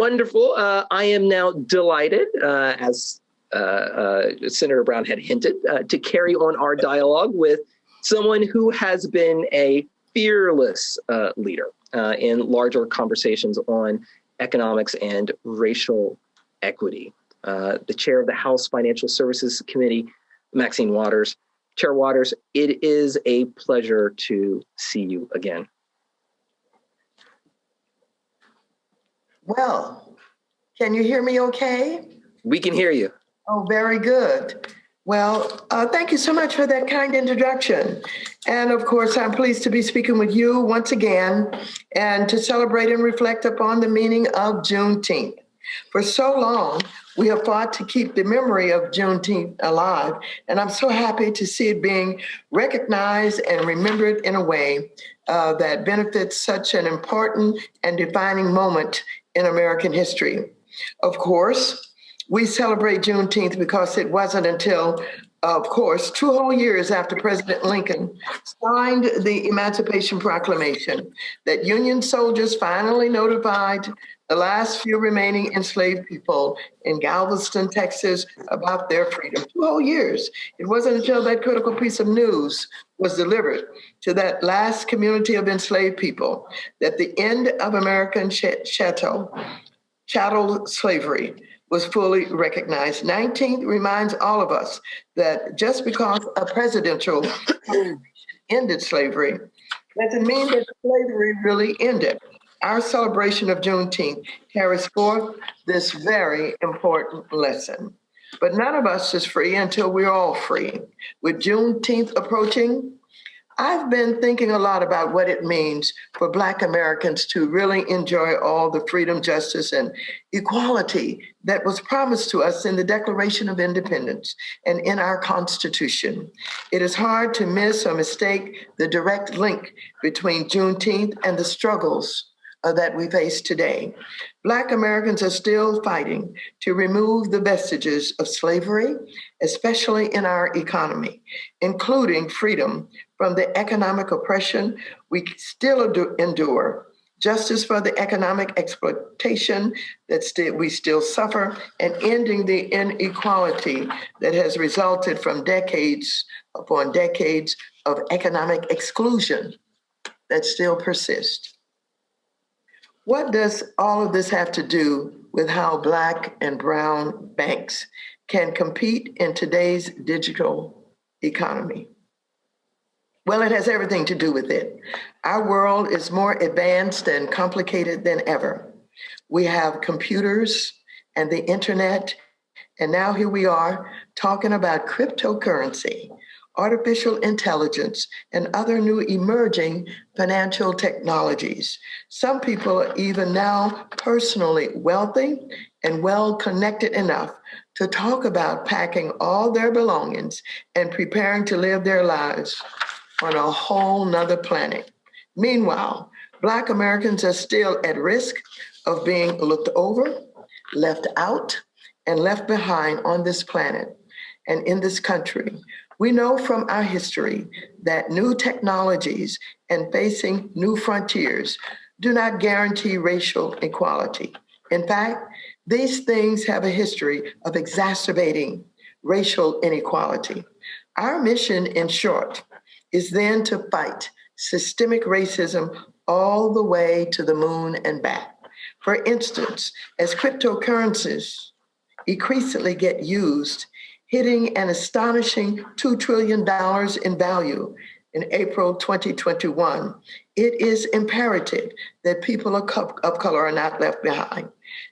Wonderful. I am now delighted, as Senator Brown had hinted, to carry on our dialogue with someone who has been a fearless leader in larger conversations on economics and racial equity. The chair of the House Financial Services Committee, Maxine Waters. Chair Waters, it is a pleasure to see you again. Well, can you hear me okay? We can hear you. Oh, very good. Well, thank you so much for that kind introduction. And of course, I'm pleased to be speaking with you once again and to celebrate and reflect upon the meaning of Juneteenth. For so long, we have fought to keep the memory of Juneteenth alive, and I'm so happy to see it being recognized and remembered in a way that benefits such an important and defining moment in American history. Of course, we celebrate Juneteenth because it wasn't until, of course, 2 whole years after President Lincoln signed the Emancipation Proclamation that Union soldiers finally notified the last few remaining enslaved people in Galveston, Texas, about their freedom. 2 whole years. It wasn't until that critical piece of news was delivered to that last community of enslaved people that the end of American chattel slavery was fully recognized. 19th reminds all of us that just because a presidential ended slavery doesn't mean that slavery really ended. Our celebration of Juneteenth carries forth this very important lesson. But none of us is free until we're all free. With Juneteenth approaching, I've been thinking a lot about what it means for Black Americans to really enjoy all the freedom, justice, and equality that was promised to us in the Declaration of Independence and in our Constitution. It is hard to miss or mistake the direct link between Juneteenth and the struggles that we face today. Black Americans are still fighting to remove the vestiges of slavery, especially in our economy, including freedom from the economic oppression we still endure, justice for the economic exploitation that we still suffer, and ending the inequality that has resulted from decades upon decades of economic exclusion that still persists. What does all of this have to do with how Black and brown banks can compete in today's digital economy? Well, it has everything to do with it. Our world is more advanced and complicated than ever. We have computers and the internet, and now here we are talking about cryptocurrency, artificial intelligence, and other new emerging financial technologies. Some people are even now personally wealthy and well connected enough to talk about packing all their belongings and preparing to live their lives on a whole nother planet. Meanwhile, Black Americans are still at risk of being looked over, left out, and left behind on this planet and in this country. We know from our history that new technologies and facing new frontiers do not guarantee racial equality. In fact, these things have a history of exacerbating racial inequality. Our mission, in short, is then to fight systemic racism all the way to the moon and back. For instance, as cryptocurrencies increasingly get used, hitting an astonishing $2 trillion in value in April 2021, it is imperative that people of color are not left behind.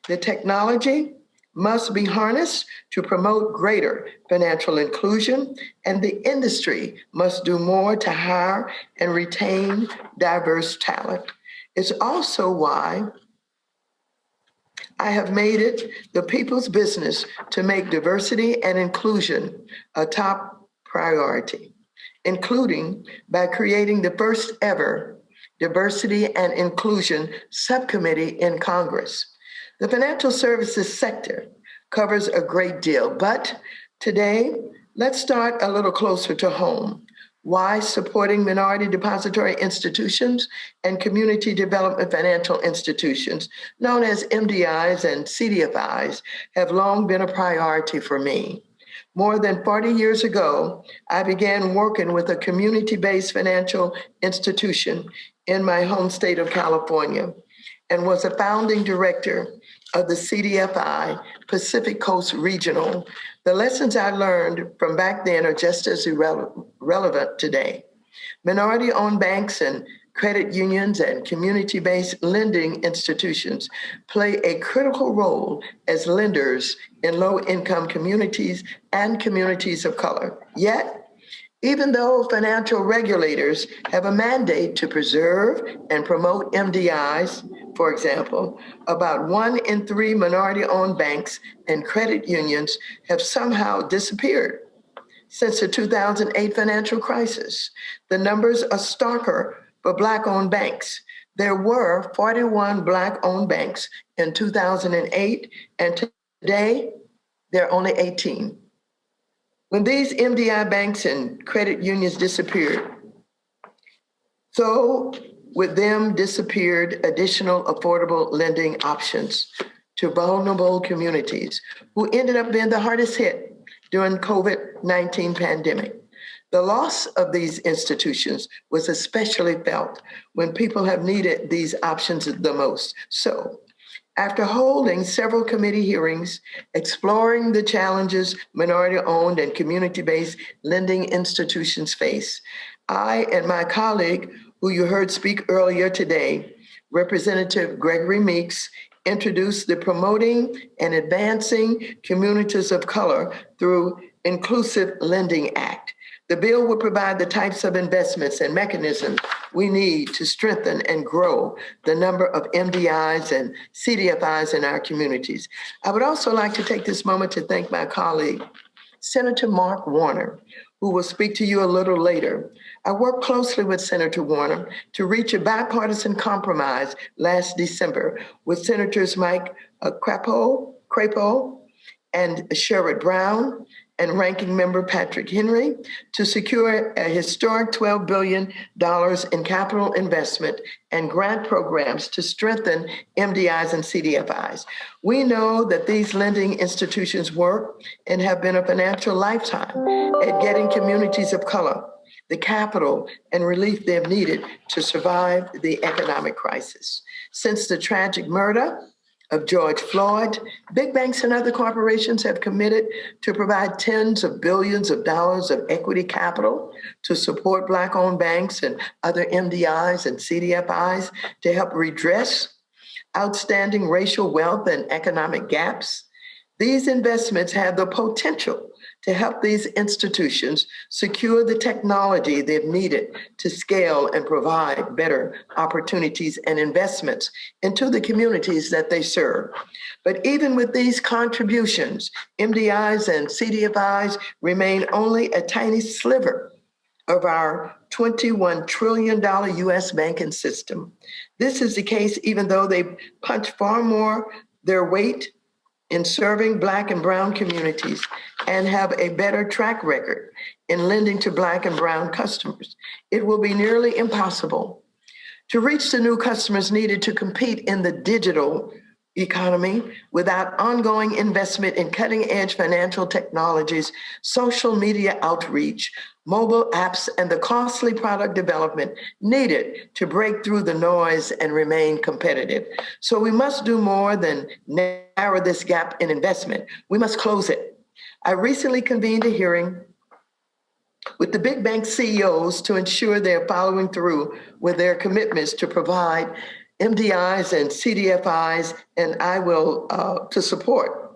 The technology must be harnessed to promote greater financial inclusion, and the industry must do more to hire and retain diverse talent. It's also why I have made it the people's business to make diversity and inclusion a top priority, including by creating the first ever Diversity and Inclusion Subcommittee in Congress. The financial services sector covers a great deal, but today, let's start a little closer to home. Why supporting minority depository institutions and community development financial institutions, known as MDIs and CDFIs, have long been a priority for me. More than 40 years ago, I began working with a community-based financial institution in my home state of California and was a founding director of the CDFI, Pacific Coast Regional. The lessons I learned from back then are just as relevant today. Minority-owned banks and credit unions and community-based lending institutions play a critical role as lenders in low-income communities and communities of color. Yet, even though financial regulators have a mandate to preserve and promote MDIs, for example, about 1 in 3 minority-owned banks and credit unions have somehow disappeared since the 2008 financial crisis. The numbers are starker for Black-owned banks. There were 41 Black-owned banks in 2008, and today there are only 18. When these MDI banks and credit unions disappeared, so with them disappeared additional affordable lending options to vulnerable communities who ended up being the hardest hit during COVID-19 pandemic. The loss of these institutions was especially felt when people have needed these options the most. So, after holding several committee hearings exploring the challenges minority-owned and community-based lending institutions face, I and my colleague, who you heard speak earlier today, Representative Gregory Meeks, introduced the Promoting and Advancing Communities of Color Through Inclusive Lending Act. The bill will provide the types of investments and mechanisms we need to strengthen and grow the number of MDIs and CDFIs in our communities. I would also like to take this moment to thank my colleague, Senator Mark Warner, who will speak to you a little later. I worked closely with Senator Warner to reach a bipartisan compromise last December with Senators Mike Crapo and Sherrod Brown and Ranking Member Patrick Henry to secure a historic $12 billion in capital investment and grant programs to strengthen MDIs and CDFIs. We know that these lending institutions work and have been a financial lifetime at getting communities of color the capital and relief they've needed to survive the economic crisis. Since the tragic murder of George Floyd, big banks and other corporations have committed to provide tens of billions of dollars of equity capital to support Black-owned banks and other MDIs and CDFIs to help redress outstanding racial wealth and economic gaps. These investments have the potential to help these institutions secure the technology they've needed to scale and provide better opportunities and investments into the communities that they serve. But even with these contributions, MDIs and CDFIs remain only a tiny sliver of our $21 trillion US banking system. This is the case even though they punch far more their weight in serving Black and Brown communities and have a better track record in lending to Black and Brown customers. It will be nearly impossible to reach the new customers needed to compete in the digital economy without ongoing investment in cutting-edge financial technologies, social media outreach, mobile apps, and the costly product development needed to break through the noise and remain competitive. So we must do more than narrow this gap in investment. We must close it. I recently convened a hearing with the big bank CEOs to ensure they're following through with their commitments to provide MDIs and CDFIs, and I will to support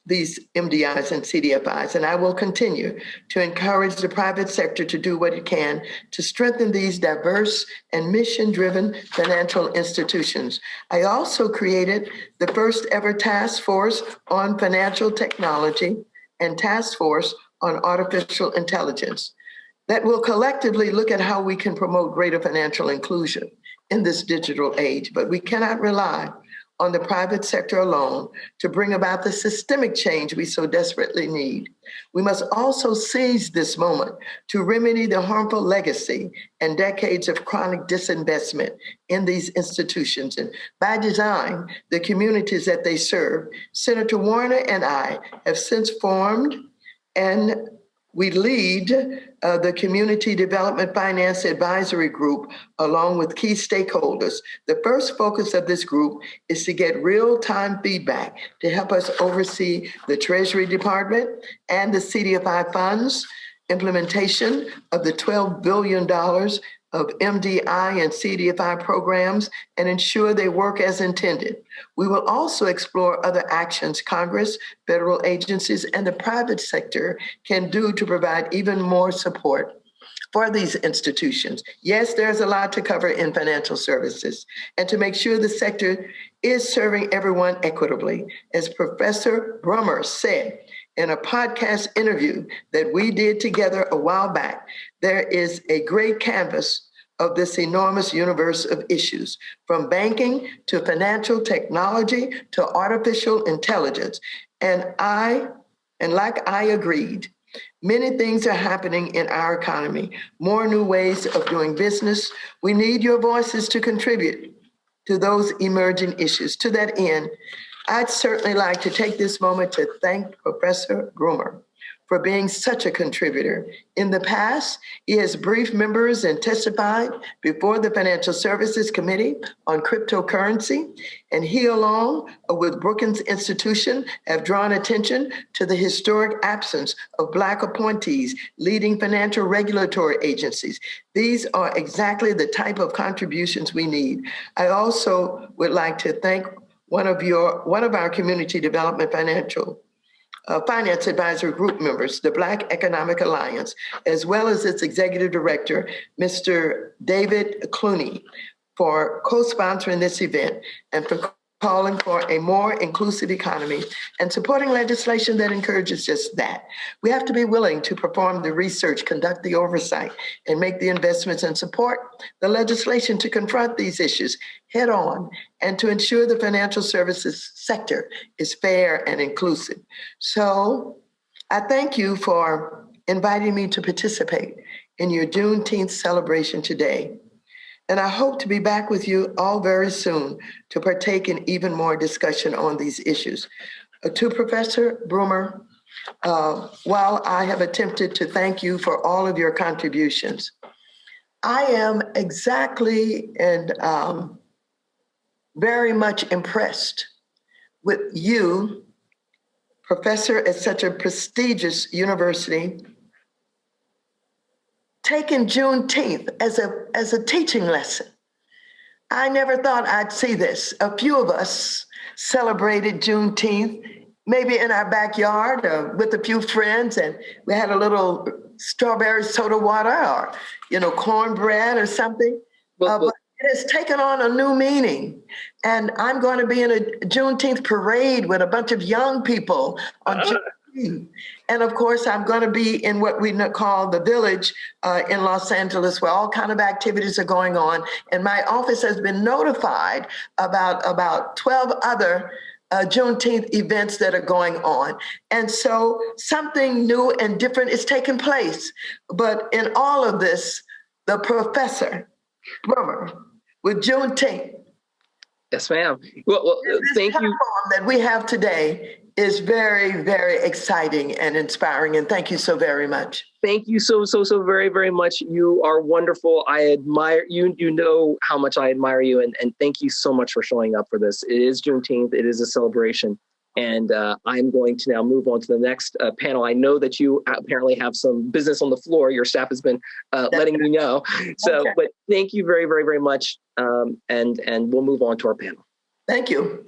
these MDIs and CDFIs, and I will continue to encourage the private sector to do what it can to strengthen these diverse and mission-driven financial institutions. I also created the first ever task force on financial technology and task force on artificial intelligence that will collectively look at how we can promote greater financial inclusion in this digital age, but we cannot rely on the private sector alone to bring about the systemic change we so desperately need. We must also seize this moment to remedy the harmful legacy and decades of chronic disinvestment in these institutions and, by design, the communities that they serve. Senator Warner and I have since formed and we lead the Community Development Finance Advisory Group along with key stakeholders. The first focus of this group is to get real-time feedback to help us oversee the Treasury Department and the CDFI funds, implementation of the $12 billion of MDI and CDFI programs, and ensure they work as intended. We will also explore other actions Congress, federal agencies, and the private sector can do to provide even more support for these institutions. Yes, there's a lot to cover in financial services, and to make sure the sector is serving everyone equitably. As Professor Brummer said in a podcast interview that we did together a while back, there is a great canvas of this enormous universe of issues, from banking to financial technology to artificial intelligence. And like I agreed, many things are happening in our economy, more new ways of doing business. We need your voices to contribute to those emerging issues. To that end, I'd certainly like to take this moment to thank Professor Brummer for being such a contributor. In the past, he has briefed members and testified before the Financial Services Committee on cryptocurrency, and he, along with Brookings Institution, have drawn attention to the historic absence of Black appointees leading financial regulatory agencies. These are exactly the type of contributions we need. I also would like to thank one of our Community Development Finance Advisory Group members, the Black Economic Alliance, as well as its Executive Director, Mr. David Clooney, for co-sponsoring this event and for calling for a more inclusive economy and supporting legislation that encourages just that. We have to be willing to perform the research, conduct the oversight, and make the investments and support the legislation to confront these issues head on and to ensure the financial services sector is fair and inclusive. So I thank you for inviting me to participate in your Juneteenth celebration today. And I hope to be back with you all very soon to partake in even more discussion on these issues. To Professor Brummer, while I have attempted to thank you for all of your contributions, I am exactly and very much impressed with you, professor at such a prestigious university, taking Juneteenth as a teaching lesson. I never thought I'd see this. A few of us celebrated Juneteenth, maybe in our backyard with a few friends, and we had a little strawberry soda water or, cornbread or something. But it has taken on a new meaning. And I'm going to be in a Juneteenth parade with a bunch of young people on Juneteenth. And of course, I'm going to be in what we call the Village in Los Angeles, where all kinds of activities are going on. And my office has been notified about 12 other Juneteenth events that are going on. And so something new and different is taking place. But in all of this, the Professor Brummer with Juneteenth. Yes, ma'am. Well, thank you. That we have today is very, very exciting and inspiring. And thank you so very much. Thank you so very, very much. You are wonderful. I admire you. You know how much I admire you. And thank you so much for showing up for this. It is Juneteenth. It is a celebration. And I'm going to now move on to the next panel. I know that you apparently have some business on the floor. Your staff has been letting me know. So, okay. But thank you very, very, very much. And we'll move on to our panel. Thank you.